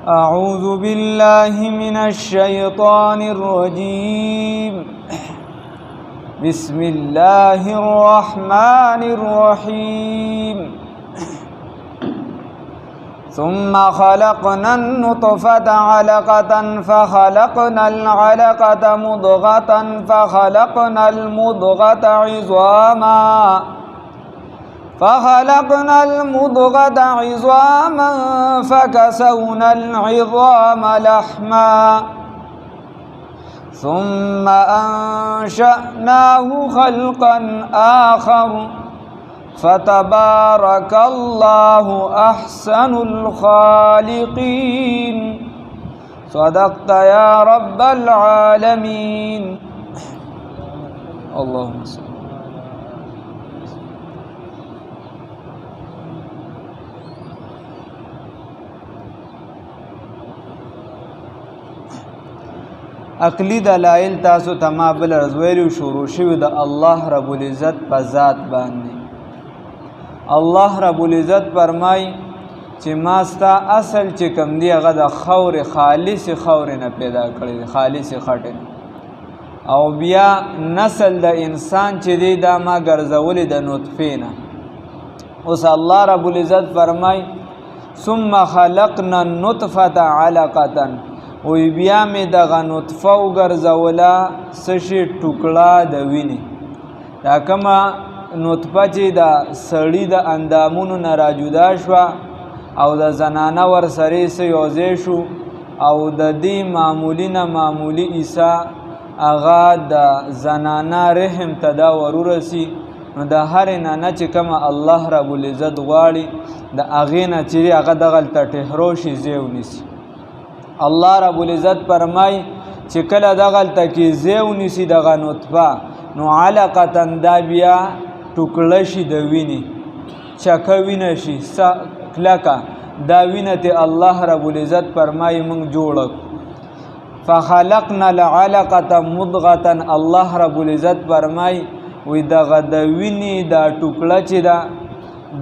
أعوذ بالله من الشيطان الرجيم بسم الله الرحمن الرحيم ثم خلقنا النطفة علقة فخلقنا العلقة مضغة فخلقنا المضغة عظاما فكسونا العظام لحما ثم أنشأناه خلقا آخر فتبارك الله أحسن الخالقين صدقت يا رب العالمين. اللهم صل. عقلی دلائل تاسو تمابل رزویلو شروع شوی د الله رب العزت په ذات باندې. الله رب العزت فرمای چې ما ستا اصل چې کم دی هغه د خور خالص خور نه پیدا کړی، خالص خټه، او بیا نسل د انسان چې دی دا ما ګرځولې د نطفه نه. اوس الله رب العزت فرمای ثم خلقنا النطفة علقة، وی بیا می دغه نطفه وګرځوله سشي ټوکړه د وینې. دا کومه نطفه چې د سړي د اندامونو نه راجدا شوه او د زنانه ورسرې سه یوځای شو او د دې معمولي نه معمولي عیسی هغه د زنانه رحم ته دا ورورسي. نو د هرې نانه چې کومه الله رب العزت غواړي د هغې نه چې هغه دغلته ټهرو شي ځای ونیسي. الله رب العزت فرمای چې کله دغلته کې ځای ونیسي دغه نطفه، نو علقه دا بیا ټوکړه شي د وینې، چکه وینه شي کلکه، دا وینه ته الله رب العزت فرمای موږ جوړ فخلقنا العلقه مضغه. الله رب العزت فرمای وی دغه د وینې دا ټوکړه چې ده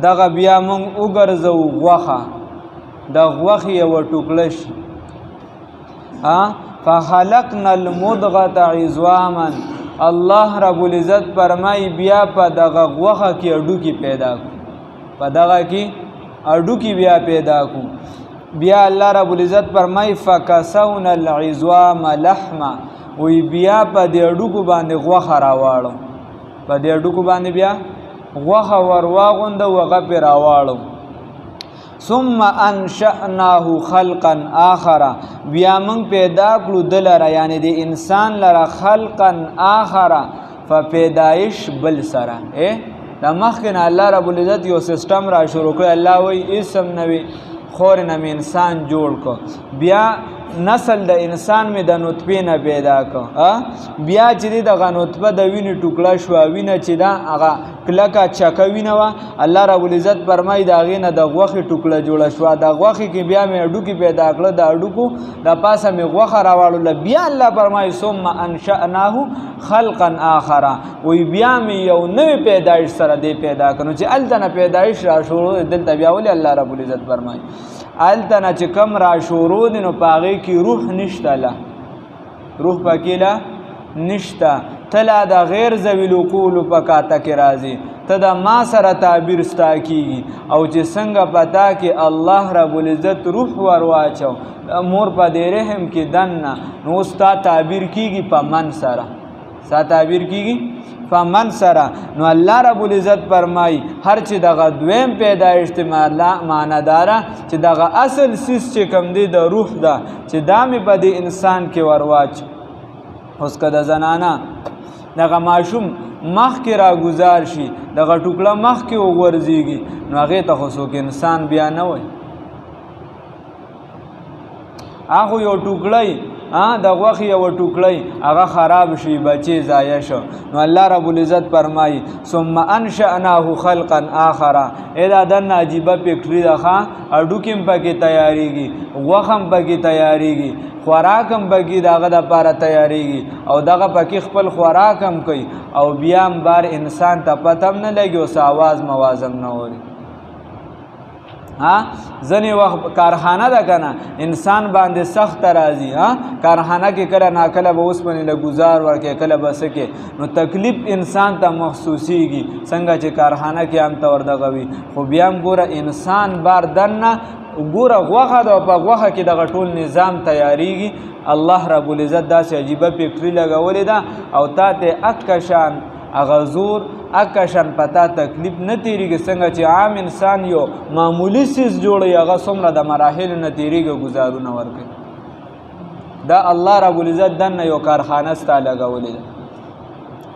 دغه بیا موږ وګرځو غوښه، د غوښې یوه ټوکړه شي. فخلقنا المضغة عظاما. الله رب العزت فرمای بیا په دغه غوښه کې اډوکي پیدا کو، په دغه کې اډوکي بیا پیدا کو. بیا الله رب العزت فرمای فکسونا العظام لحما، وی بیا په دې اډوکو باندې غوښه راواړو، په دې اډوکو باندې بیا غوښه ورواغونده وغه پې راواړو. ثم انشأناه خلقا آخر، بیا موږ پیدا کړو د لره یعنی د انسان لره خلقا آخر، په پیدایش بل سره. دا مخکې نه الله رب العزت یو سیستم را شروع کړی. الله وایي اسم نوی خور نه مې انسان جوړ کړ، بیا نسل د انسان مې د نطفې نه پیدا کړ. بیا چې دی دغه نطفه د وینې ټوکړه شوه، وینه چې ده هغه کلکه چکه وینه وه. الله رب العزت فرمایي د هغې نه د غوښې ټوکړه جوړه شوه. د غوښې کې بیا مې اډوکي پیدا کړه، د اډوکو د پاسه مې غوښه راواړوله. بیا الله فرمایي ثم انشأناه خلقا آخر، وی بیا مې یو نوې پیدایش سره دی پیدا کړو چې هلته نه پیدایش را شروع دلته بیا ولې الله رب العزت فرمایي هلته نه چې کم را شروع دی نو په هغې کې روح نشته، له روح پکې له نشته. ته لا د غیر ذوي العقول په کاته کې راځي، ته د ما سره تعبیر ستا کېږي. او چې څنګه پتا کې الله رب العزت روح ور واچو مور په دې رحم کې دننه، نو ستا تعبیر کېږي په من سره، ستا تعبیر کېږي په من سره. نو الله رب العزت فرمای هر چې دغه دویم پیدایش ته معنی داره چې دغه اصل سیس چې کم دی د روح ده چې دا مې په دې انسان کې ورواچ. اوس که د زنانه دغه ماشوم مخکې را گذار شي، دغه ټوکړه مخکې وغورځېږي، نو هغې ته خو څوک انسان بیا نه وایي. هغه یو ټوکړی د غوښې یوه ټوکړی هغه خراب شي، بچې ضایع شو. نو الله رب العزت فرمایي ثم انشأناه خلقا آخر. دا دنه عجیبه فکټري ده ښه، هډوکي هم پکې تیارېږي، غوښه هم پکې تیارېږي، خوراک هم پکې د هغه دپاره تیارېږي او دغه پکې خپل خوراک هم کوي او بیا هم بار انسان ته پته هم نه لګي، اوس اواز موازم نه اوري. ځنې وخت کارخانه ده که نه انسان باندې سخت راځي کارخانه کې کله ناکله به اوسپنې له ګزار ورکړي کله به څه کې نو تکلیف انسان ته محسوسیږي څنګه چې کارخانه کې هم ته وردغه وي خو بیا هم ګوره انسان بار دننه ګوره غوښه ده او په غوښه کې دغه ټول نظام تیاریږي الله رب العزت داسې عجیبه فکري لګولې ده او تا ته اکه شان هغه زور اکشن پتا تکلیف نه تیریږي څنګه چې عام انسان یو معمولی سیز جوړي هغه څومره د مراحل نه تیریږي گزارونه ورکوي دا الله رب العزت دنه یو کارخانه ستا لګولې ده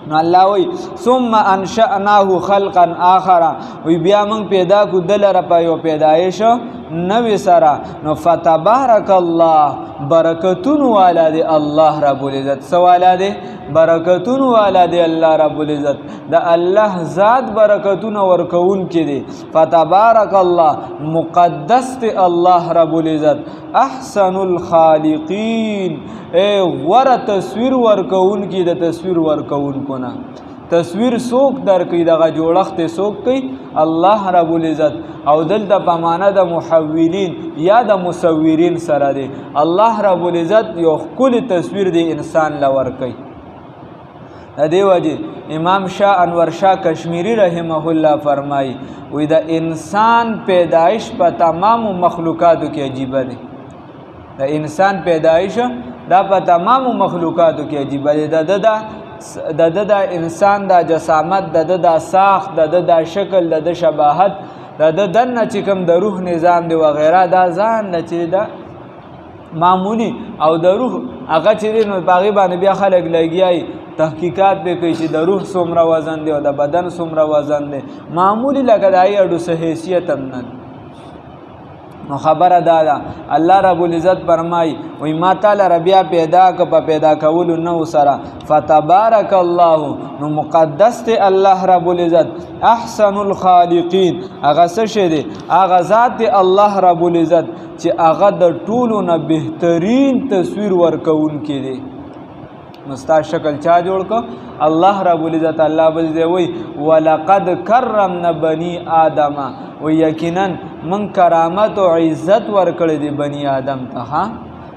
نو الله وی ثم انشأناه خلقا آخر وی بیا موږ پیدا کو دلره په یو پیدایش نوې سره نو فتبارک الله برکتون والا دی الله رب العزت سوالا دی برکتون والا دی الله رب العزت د الله ذات برکتون ورکون کې دی فتبارک الله مقدس دی الله رب العزت احسن الخالقین اے ور تصویر ورکون کې د تصویر ورکون کو نه تصویر څوک درکې دغه جوړښت څوک کوي الله رب العزت او دلته په معنا د محولین یا د مصورین سره دی الله رب العزت یو ښکلی تصویر دی انسان لور کوي د دې وجې امام شاه انور شاه کشمیری رحمه الله فرمایي وی د انسان پیدایش په تمامو مخلوقاتو کې عجیبه دی د انسان پیدایش دا په تمامو مخلوقاتو کې عجیبه دی د انسان دا جسامت د ساخت د شکل د شباهت د دنه چې کوم د روح نظام دی وغیره دا ځان نه چې دا معمولی او د روح هغه چې نو باغی باندې بیا خلک لګیای تحقیقات به کوي چې د روح څومره وزن دی او د بدن څومره وزن دی معمولی لکه د اړو څه حیثیت هم نه نو خبره دا الله رب العزت فرمای وای ما تعالی ربیا پیدا ک په پیدا کول نو سره فتبارک الله نو مقدس ته الله رب العزت احسن الخالقین هغه څه شه دی هغه ذات الله رب العزت چې هغه د ټولو نه بهترین تصویر ورکون کې دی مستا شکل چا جوړ کو الله رب العزت الله بل دی وای ولقد کرمنا بنی آدم و یقینا من کرامت او عزت ورکړی دی بنی آدم ته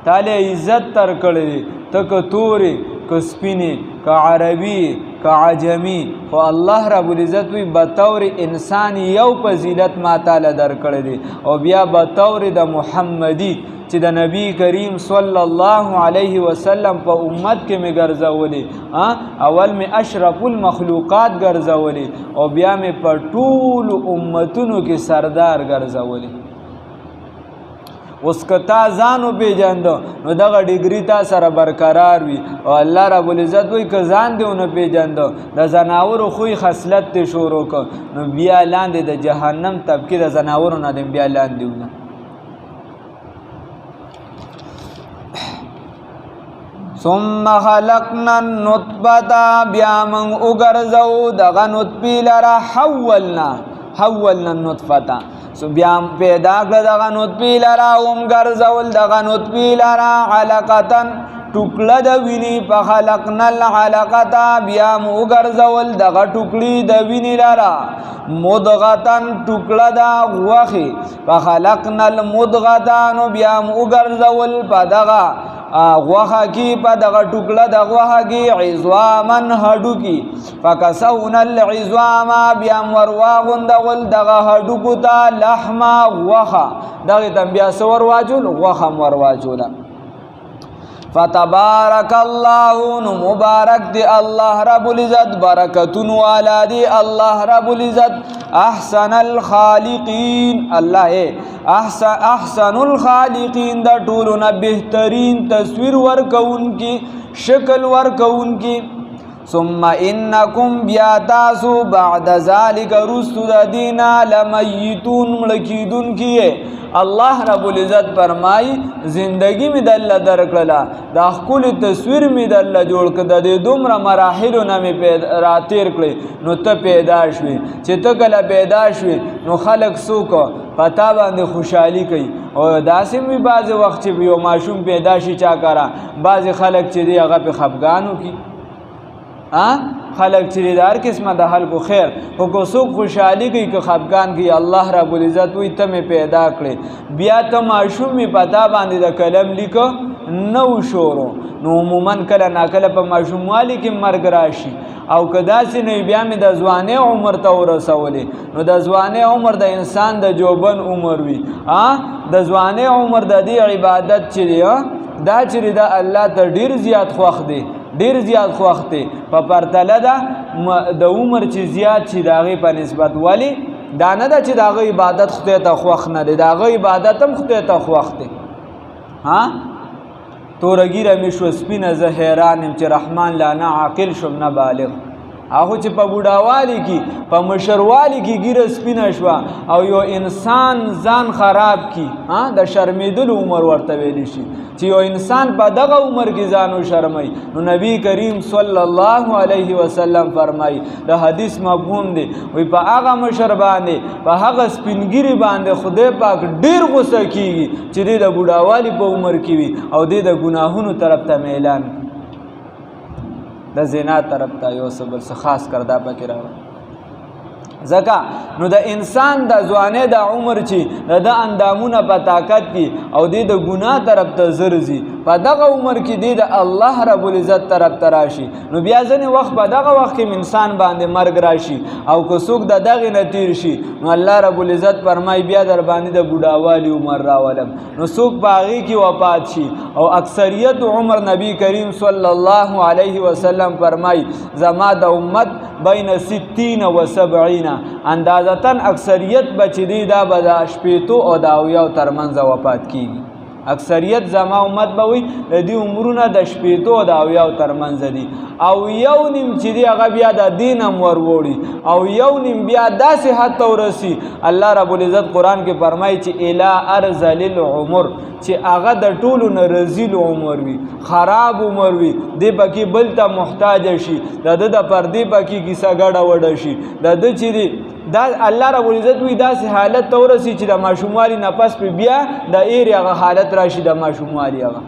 تعالی عزت تر کړی دی تک توري ک سپینی ک عربی ک عجمی خو الله رب العزت وی بطور انسان یو فضیلت ما تعالی در کړی دی او بیا بطور د محمدی چې د نبی کریم صلی الله علیه وسلم په امت کې می ګرځولې اول می اشرف المخلوقات ګرځولې او بیا می په ټول امتونو کې سردار ګرځولې اوس کتا ځانو پیژاندو نو دغه ډیګری تا سره برقرار وي او الله رب العزت وی که ځان دیونه پیژاندو د زناورو خوې خصلت ته شروع کو نو بیا لاندې د جهنم طبقه د زناورو نه بیا لاندې ونه ثم خلقنا النطفه بیا من وګرځو دغه نطفه لرا حولنا النطفه سو بیا پیدا کړ دغه نطفه لرا ګرځول دغه نطفه لرا علقه ټوکړه د ویني په خلقنا العلقه بیا وګرځول دغه ټوکړي د ویني لرا مدغتن ټوکړه د غوخي په خلقنا المدغه نو بیا وګرځول په دغه غوخه کی په دغه ټوکړه د غوخه کی عظامن هډو کی فکسونا العظام بیا ورواغندول دغه هډو کو ته لحم غوخه دغه تم بیا سور واجول غوخه ورواجوله فتبارک الله نو مبارک دی الله رب العزت برکتون والا دی الله رب العزت احسن الخالقین الله احسن الخالقین دا ټولو نه بهترین تصویر ورکون کی شکل ورکون کی ثم انکم بیا تاسو بعد ذلک رسل دینا لمیتون ملکیدون کیه الله رب العزت فرمای زندگی می دل درکړه دا خپل تصویر می دل جوړ کړه د دومره مراحل نه می را تیر کړي نو ته پیدا شوي چې ته کله پیدا شوي نو خلق سوکو پتا باندې خوشحالي کوي او داسې می بعض وخت چې یو ماشوم پیدا شي چا کرا بعض خلق چې دی هغه په خفګانو کی خلق چې د هر قسمه د خلکو خیر خو که څوک خوشحالي کوي که خفګان کوي الله رب العزت وایي ته مې پیدا کړې بیا ته ماشوم مې په تا باندې د قلم لیکه نو شورو نو عموما کله ناکله په ماشوموالي کې مرګ راشي او که داسې نه بیا مې د ځوانۍ عمر ته ورسولې نو د ځوانۍ عمر د انسان د جوبن عمر وي د ځوانۍ عمر د دې عبادت چې دی دا چې د الله ته ډیر زیات خوښ دی ډیر زیات خوښ دی په پرتله ده د عمر چې زیات شي د هغې په نسبت ولې دا نه ده چې د هغه عبادت خدای ته خوښ نه دی د هغه عبادت هم خدای ته خوښ دی تورګیره مې شوه سپینه زه حیران یم چې رحمان لا نه عاقل شم نه بالغ هغه چې په بوډاوالي کې په مشروالي کې ګیره سپینه شوه او یو انسان ځان خراب کی د شرمېدلو عمر ورته ویلی شي چې یو انسان په دغه عمر کې ځان وشرموي نو نبی کریم صلی الله علیه وسلم فرمایي د حدیث مفهوم دی وی په هغه مشر باندې په هغه سپینګیري باندې خدای پاک ډیر غوسه کیږي چې د بوډاوالي په عمر کې وي او د ګناهونو طرف ته میلان د زنا طرف ته یو څه بل څه خاص کر دا پکې راوړي ځکه نو د انسان د ځوانۍ د عمر چې د اندامونه په طاقت کې او د ګناه طرف ته زر ځي په دغه عمر کې د الله رب العزت طرف ته راشي نو بیا ځینې وخت په دغه وخت کې انسان باندې مرګ راشي او که څوک د دغې نه تیر شي نو الله رب العزت فرمایي بیا در باندې د بوډاوالي عمر راولم نو څوک په هغې کې وفات شي او اکثریت عمر نبی کریم صلی الله علیه وسلم فرمایي زما د امت بین 60 و 70 اندازتن اکثریت بچی دی دا به د شپېتو او د اویاو ترمنځ وفات کیږي اکثریت زما امت به وي د دې عمرونه د شپېتو او د اویاو ترمنځ دي او یو نیم چې دی هغه بیا د دین هم وروړي او یو نیم بیا داسې حد ته ورسي الله رب العزت قرآن کې فرمایي چې الی ارذل العمر چې هغه د ټولو نه رذیل عمر وي خراب عمر وي دی پکې بل ته محتاج شي د ده د پردې پکې کیسه ګډه وډه شي د ده چې دی دا الله رب العزت وی داسې حالت ته ورسي چې د ماشوموالي نه پس په بیا د ایرې هغه حالت راشي د ماشوموالي هغه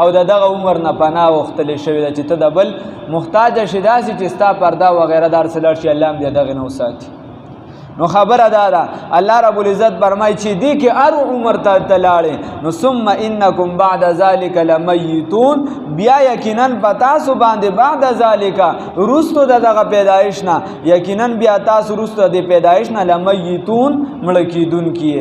او د دغه عمر نه پناه وختلی شوې ده چې ته د بل محتاج شي داسې چې ستا پرده وغیره دار څه لړ شي الله هم بیا دغې نه وساتي نو خبره دا ده الله رب العزت فرمایي چې دې کې هر عمر ته لاړې نو ثم انکم بعد ذلک لمیتون بیا یقینا په تاسو باندې بعد ذلک وروستو د دغه پیدایش نه یقینا بیا تاسو وروستو د پیدایش نه لمیتون مړه کیدونکي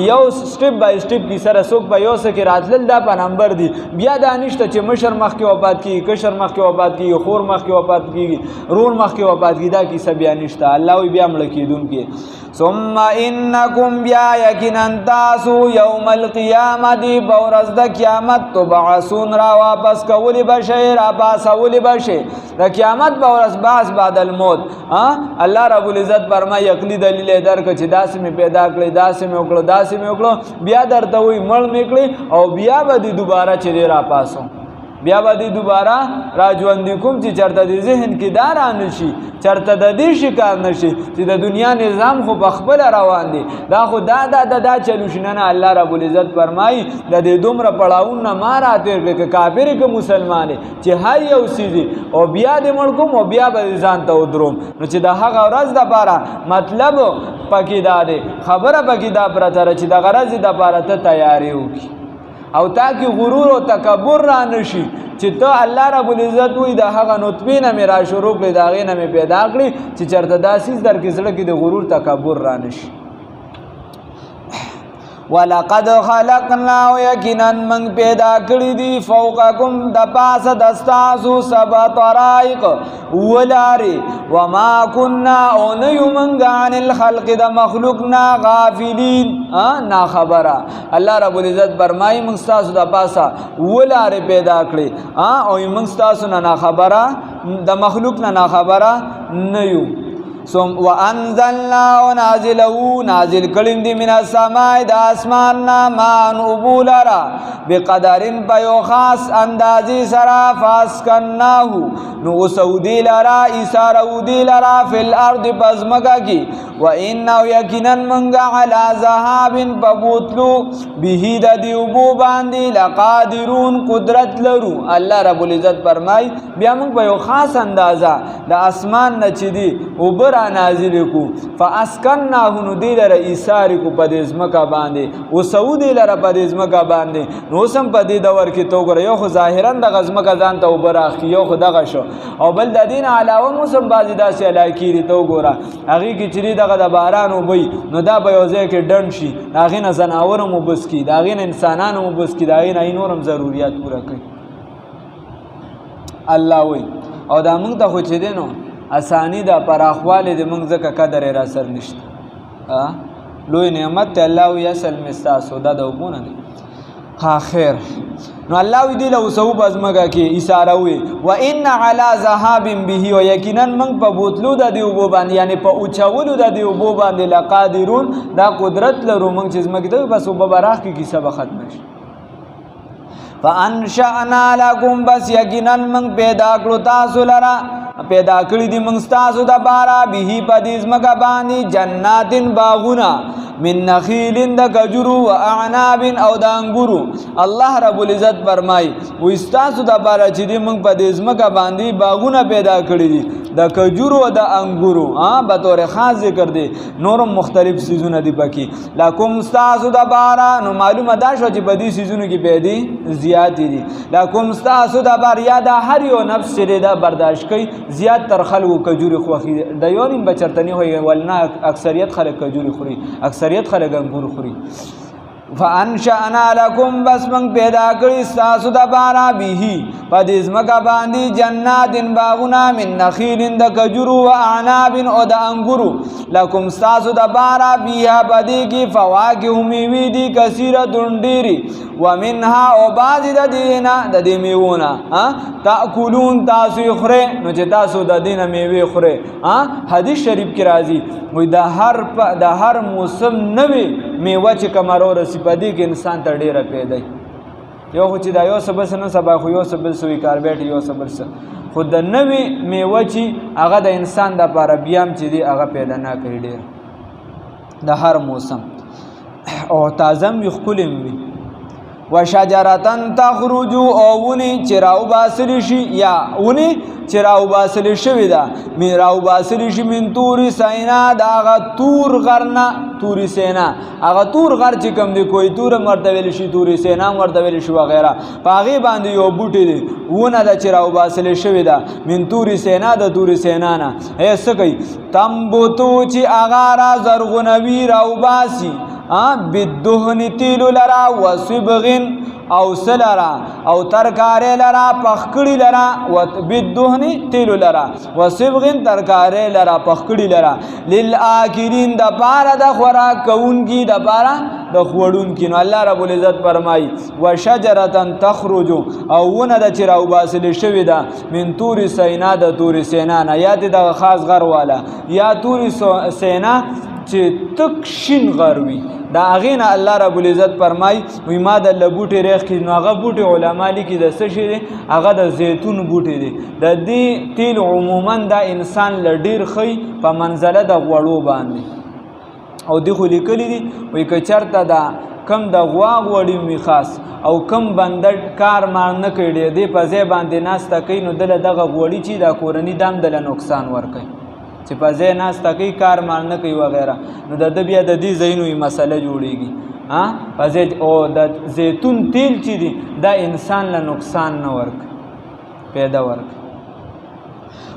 یو سټپ بای سټپ کې سره څوک به یو څه کې راتلل دا په نمبر دی بیا دا نشته چې مشر مخکې وفات کیږي کشر مخکې وفات کیږي خور مخکې وفات کیږي رور مخکې وفات کیږي دا کیسه بیا نشته الله وی بیا مړه کیدونکي ثم انکم بیا یقینا تاسو یوم القیامت بورز د قیامت تبعثون را واپس کولی بشی را پاسولی بشی د قیامت بورز باس بعد الموت الله رب العزت فرمایي عقلی دلیل درک چې داسې مې پیدا کړی داسې مې وکړو داسې مې وکړو بیا درته وایي مړ مې کړی او بیا به دې دوباره چې دی را پاسو بیا به دې دوباره را ژوندي کوم چې چېرته د ذهن کې دا رانشي چېرته د دې شکار نشي چې د دنیا نظام خو په خپله روان دی دا خو دا چلو شي نه الله رب العزت فرمایي د دې دومره پړاوونه ما راتېر کړې که کافر که مسلمان چې هر یو څیز او بیا دې مړ کوم او بیا به ځان ته ودروم نو چې د هغه ورځ دپاره مطلب پکې دا دی خبره پکې دا پرته ده چې دغه ورځې دپاره ته تیاری وکړي او تاکي غرور او تکبر را نشي چې ته الله رب العزت وي د هغه نطفې نه مې را شروع کړې د هغې نه مې پیدا کړي چې چېرته دا څیز در کې زړه کې د غرور تکبر را نشي ولقد خلقنا یقینا من پیدا کړی دی فوقکم د پاسه د ستاسو سبع طرائق ولاري وما كنا او نه یو منګ عن الخلق د مخلوقنا غافلین نا خبره الله رب العزت فرمایي موږ ستاسو د پاسه ولاري پیدا کړی او موږ ستاسو نه خبره د مخلوق نه خبره نه یو وانزلنا ونازلو نازل کلم دی من السماء د اسمان نا مان ابولرا بقدرن په خاص اندازی سرا فاسکناه نو سعودی لرا ایسارودی لرا فی الارض پزمکا کی و انه یقینا منگا علی ذهاب ببوتلو به د دیوبو باندې لقادرون قدرت لرو. الله رب العزت فرمای بیا موږ په یو خاص اندازه د اسمان نه چې دی اوبر نازل کو فاسکناه نو دی لره ایسار کو په دزمکا باندې او سعودی لره په دزمکا باندې نو سم په دې دور کې تو ګره یو خو ظاهرا د غزمکا ځان ته اوبر اخی یو خو دغه شو او بل د دین علاوه موسم بازی داسې علاقې تو ګوره هغه کې چې دغه د باران وبي نو دا به یو ځای کې ډنډ شي هغه نه زناور مو بس کی دا هغه انسانانو مو بس کی دا هغه نورم ضرورت پوره کوي الله وی او دا موږ ته خو چې دینو اسانی دا پراخواله د موږ ځکه قدر را سر نشته لوی نعمت الله وی اصل مستاسو دا د وګونه دی ها خیر نو الله وی دی له وسو بزمګه کې اشاره وی و ان علی ذهاب به و یقینا من په بوتلو د دیوبو باندې یعنی په اوچولو د دیوبو باندې لقادرون دا قدرت لرو موږ چې زمګه ته بس وبراخ کې کیسه به ختم شي. فانشأنا لكم بس یقینا من پیدا کړو تاسو لرا پیدا کړی دی موږ تاسو د بارا به په دې زمګه باندې جناتن باغونه من نخیل د کجرو و اعناب او د انګورو. الله رب العزت فرمای و استاسو د بارا چې دی موږ په دې زمګه باندې باغونه پیدا کړی دي د کجرو او د انګورو به طور خاص ذکر دی نورم مختلف سيزونه دی پکې لکم استاسو د بارا نو معلومه دا شو چې په دې سيزونو کې به دي زیات دي لکم استاسو د بار یا د هر یو نفس چې دا برداشت کوي زیات تر خلکو کجوري خوخي د یونیم بچرتنی وي ولنا اکثریت خلک کجوري خوري اکثریت خلک انګور خوري. فانشأنا لكم بس من پیدا کړی تاسو د بارا به پدې زمکا باندې جناتن باغونه من نخیل د کجرو و اعناب او د انګورو لکم تاسو د بارا بیا پدې کې فواکه میوه دي کثیره دونډيري ومنها او بعض د دینه د دې میوونه تاکلون تاسو خره نو چې تاسو د دینه میوه خره حدیث شریف کې راځي وي د هر موسم نوې میوه چې کمرو رسی پدې کې انسان ته ډیره پیدا یو خو چې دا یو سبس نه سبا خو یو سبس وی کاربیټ یو سبس خود د نوې میوه چې هغه د انسان د لپاره بیام چې دی هغه پیدا نه کوي ډیر د هر موسم او تازم یخکلم وی وشجرتن تخرج او ونی چراو باسل شي یا ونی چراو باسل شوی دا میراو باسل شي من تور سینا دا تور غرنا تور سینا هغه تور غر چې کوم دی کوئی تور مرتبه شي تور سینا مرتبه شي وغیرہ پاغي باندې یو بوټی دی ونه د چراو باسل شوی دا من تور سینا د تور سینا نه ایسه کوي تمبوتو چې اغارا زرغنوی راو باسی بدهن تیل لرا و صبغن او سلرا او ترکاری لرا پخکڑی لرا و بدهن تیل لرا و صبغن ترکاری لرا پخکڑی لرا للآکلین دا پارا دا خوراک کون کی دا پارا دا خوڑون کی نو اللہ رب العزت فرمائی و شجرتن تخرجو او ون دا چراو باسل شوی دا من تور سینا دا تور سینانا یا دا خاص غر والا یا تور سینا چې تک شین غروي دا اغینا الله رب العزت فرمای وی ما د لبوټي ریخ کې نو هغه بوټي علما لیکي د څه شي هغه د زیتون بوټي دي د دې تیل عموما دا انسان لډیر خي په منزله د غوړو باندې او دی خو لیکلي دي وی کچرته دا کم د غوا غوړي می خاص او کم بندر کار مان نه کړي دی په ځای باندې ناسته کوي نو دله دغه غوړي چې دا کورنی دام دله نقصان ور کوي چې په ځای ناسته کوي کار مان نه کوي وغیرہ نو د بیا د دې زینوي مسله جوړیږي په ځای او د زیتون تیل چې دی دا انسان له نقصان نه ورک پیدا ورک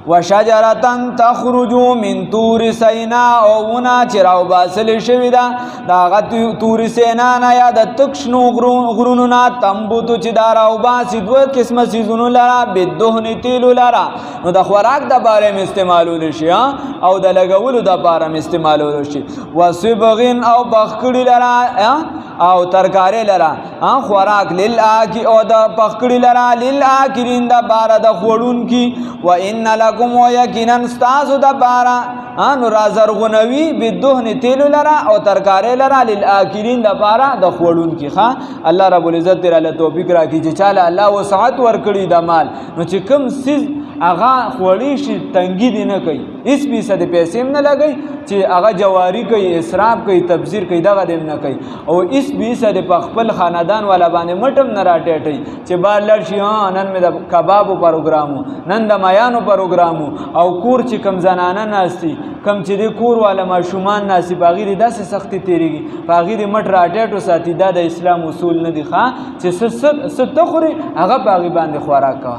وشجرتن تخرجو من تور سینا او ونا چراو باسل شوی دا دا تور سینا نا یا د تکشنو غرونو نا تنبوتو چې داراو باسی دو قسم سیزونو لرا بدهن تیلو لرا نو د خوراک د باره م استعمالول شي او د لګولو د باره م استعمالول شي وصبغن او بخکړی لرا او ترکاری لرا خوراک للآکی او دا پخکڑی لرا للآکرین دا بارا دا خوڑون کی و ان لکم و یقیناً ستاسو دا بارا نو رازرغنوی بدهن تیلو لرا او ترکاری لرا للآکرین دا بارا دا خوڑون کی خواہ اللہ رب العزت تیرا لتوفیق را کی چالا اللہ وسعت ورکڑی دا مال نو چې کم سیز اغا خوړی شي تنګي دی نه کوي اس فیصد پیسې نه لګي چې اغا جواری کوي اسراف کوي تبذیر کوي دغه دیم نه کوي او اس فیصد په خپل خاندان والا باندې مټم نه راټټي چې بار لړ شي نن مې د کبابو پروګرامو نن د میانو پروګرامو او کور چې کم زنانه ناشتي کم چې د کور والا ماشومان ناشتي باغیر داسې سختي تیریږي باغیر مټ راټټو ساتي دا د اسلام اصول نه دي ښا چې ست خوري هغه باغی باندې خوراک کا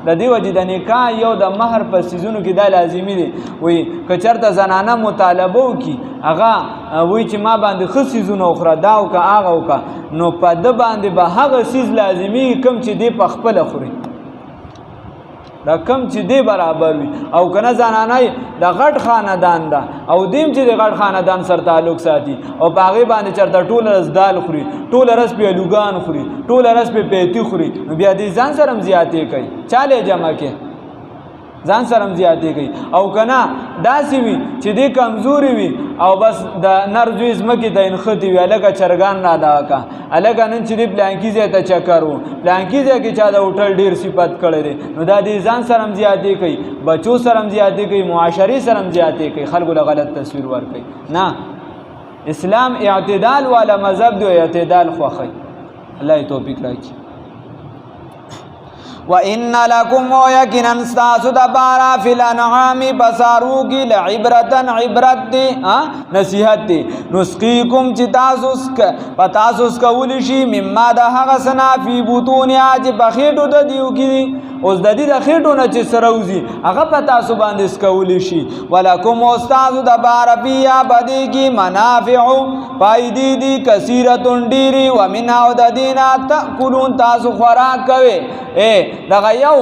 د دې وجې د نکاح یو د مہر په سيزونو کې دا لازمي دي وي کچرته زنانه مطالبه وکي هغه وای چې ما باندې خو سيزونه اخرى دا او کا هغه او کا نو په د باندې به هغه سيز لازمي کم چې دی په خپل خوري دا کم چې دی برابر وي او کنه زنانه د غټ خاندان ده او دیم چې د غټ خاندان سره تعلق ساتي او باغې باندې چرته ټول رس دال خوري ټول رس په لوګان خوري ټول رس په پیتی خوري نو بیا دې ځان سره زیاتې کوي چاله جمع کې ځان سره زیاتې کوي او کنه داسې وي چې دې کمزوري وي او بس د نرجوی زمکه د انختی وی الګه چرګان نه دا کا الګه نن چې پلانکیزه ته چکرو پلانکیزه کې چا د هوټل ډیر صفات کړي دي نو دا دې ځان سره زیاتې کوي بچو سره زیاتې کوي معاشري سره زیاتې کوي خلکو له غلط تصویر ور کوي نه اسلام اعتدال والا مذهب دی اعتدال خوخی الله توفیق راکړي وَإِنَّ لَكُمْ وَيَكِنًا اسْتَاسُ دَبَارَا فِي الْأَنْعَامِ بَصَارُو کی لعبرتن عبرت دی نصیحت دی نسقیکم چی تاسوس کولیشی مما دا حغسنا فی بطونی آج بخیٹو دا دیو کی دی اوس د دې د خېټو نه چې سروزي هغه په تاسو باندې سکولی شي ولکم استاد د بارفیا بدی کی منافع فائدې دي کثیرتون ډیری ومنها د دینا تاکلون تاسو خوراک کوي دغه یو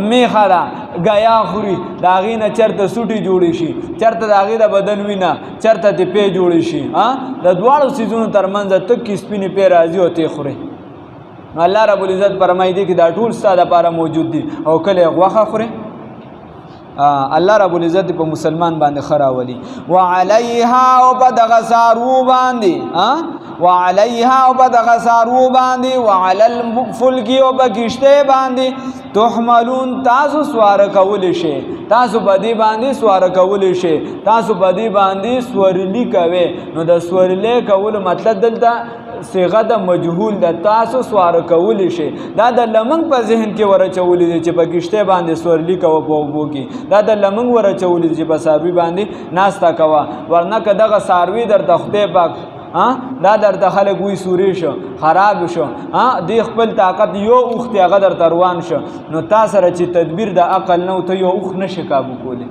میخه غیا خوري داغې نه چرته سوټي جوړی شي چرته داغې د بدن وینا چرته د پی جوړی شي د دواړو سيزونو ترمنځ تک سپینې پی راځي او ته خوري الله رب العزت فرمایي دي چې دا ټول ستاسو لپاره موجود دي او کله غوخه خوري الله رب العزت په مسلمان باندې خراولي وعليها وبدغسارو باندې وعليها وبدغسارو باندې وعلى الفلك وبكشته باندې تحملون تاسو سوار کول شي تاسو بدی باندې سوار کول شي تاسو بدی باندې سورلی کوي نو د سورلی کول مطلب دلته صيغه د مجهول د تاسو سوار کول شي دا د لمنګ په ذهن کې ورچول دي چې په گشته باندې سورلی کوي په وبو کې دا د لمنګ ورچول دي چې په ساروي باندې ناستا کوي ورنه کداغه ساروي در تخته پاک دا در دخل کوئی سوری شو خراب شو دی خپل طاقت یو اوخت هغه در تروان شو نو تاسو سره چې تدبیر د عقل نو ته یو اوخ نشه قابو کولی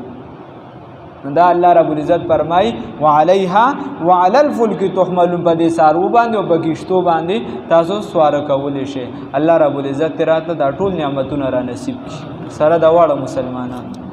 دا الله رب العزت فرمای وعليها وعلى الفلك تحملون په دې سارو باندې او بغشتو باندې تاسو سوار کول شي الله رب العزت راته دا ټول نعمتونه را نصیب کړي سره دا واړه مسلمانانو